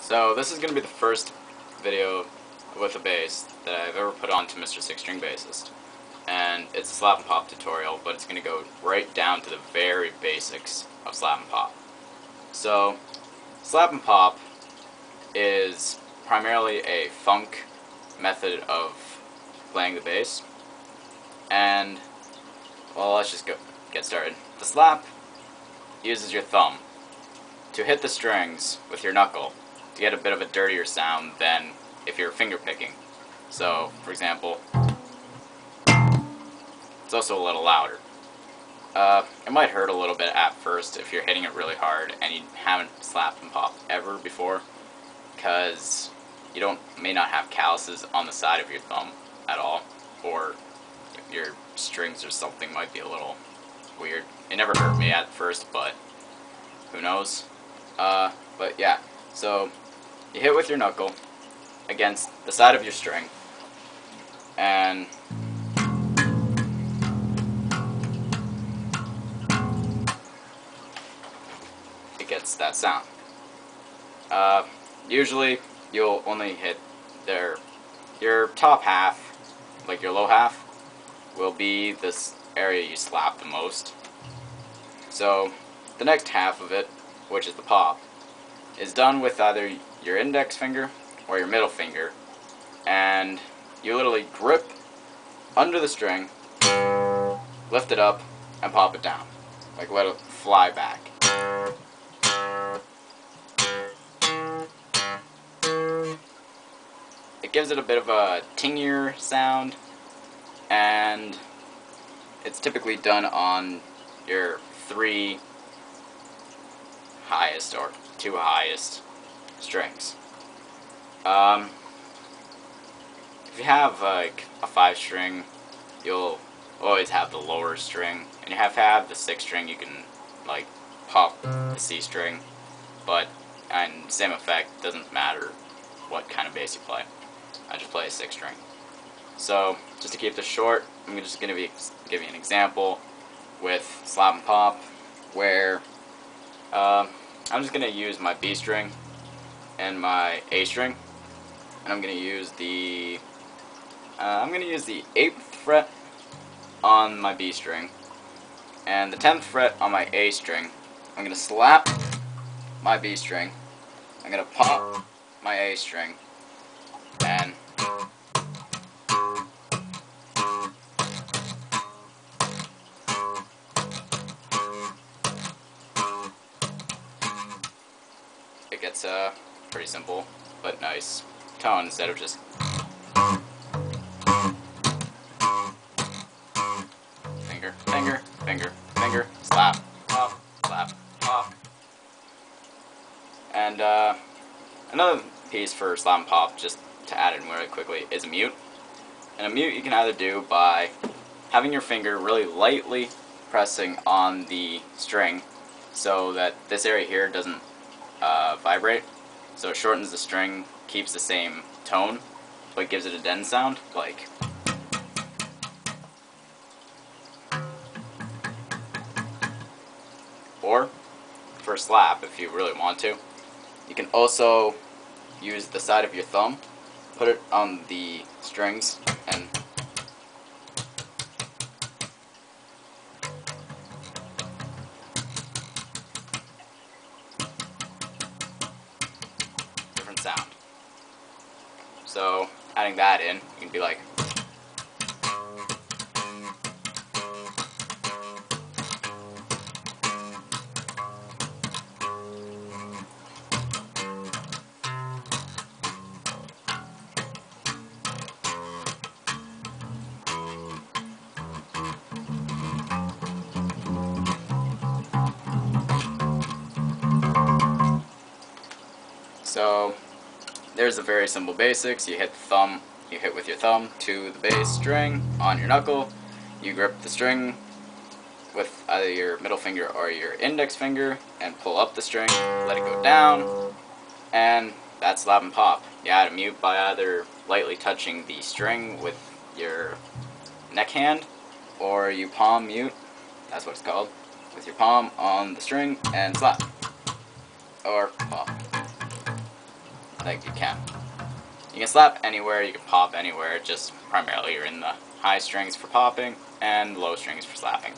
So this is going to be the first video with a bass that I've ever put onto Mr. Six String Bassist. And it's a slap and pop tutorial, but it's going to go right down to the very basics of slap and pop. So, slap and pop is primarily a funk method of playing the bass. And, well, let's just get started. The slap uses your thumb to hit the strings with your knuckle to get a bit of a dirtier sound than if you're finger picking. So, for example, it's also a little louder. It might hurt a little bit at first if you're hitting it really hard and you haven't slapped and popped ever before, because you may not have calluses on the side of your thumb at all, or your strings or something might be a little weird. It never hurt me at first, but who knows? But yeah, so you hit with your knuckle against the side of your string, and it gets that sound. Usually you'll only hit your top half, like your low half, will be this area you slap the most. So the next half of it, which is the pop, is done with either your index finger or your middle finger, and you literally grip under the string, lift it up, and pop it down. Like let it fly back. It gives it a bit of a tingier sound, and it's typically done on your 3 highest or 2 highest strings. If you have like a 5 string, you'll always have the lower string, and you have to have the 6 string. You can like pop the C string, but and same effect, doesn't matter what kind of bass you play. I just play a 6 string. So just to keep this short, I'm just going to give you an example with slap and pop, where I'm just going to use my B string and my A string, and I'm going to use the 8th fret on my B string and the 10th fret on my A string. I'm going to slap my B string, I'm going to pop my A string, and it gets a pretty simple but nice tone instead of just finger, finger, finger, finger, slap, pop, slap, pop. And another piece for slap and pop, just to add in really quickly, is a mute. And a mute you can either do by having your finger really lightly pressing on the string so that this area here doesn't vibrate, so it shortens the string, keeps the same tone, but gives it a den sound, like. Or, for a slap, if you really want to, you can also use the side of your thumb, put it on the strings, and different sound. So, adding that in, you can be like. So there's the very simple basics. You hit with your thumb to the bass string on your knuckle. You grip the string with either your middle finger or your index finger and pull up the string, let it go down, and that's slap and pop. You add a mute by either lightly touching the string with your neck hand, or you palm mute, that's what it's called, with your palm on the string and slap, or pop. like you can. You can slap anywhere, you can pop anywhere, just primarily you're in the high strings for popping and low strings for slapping.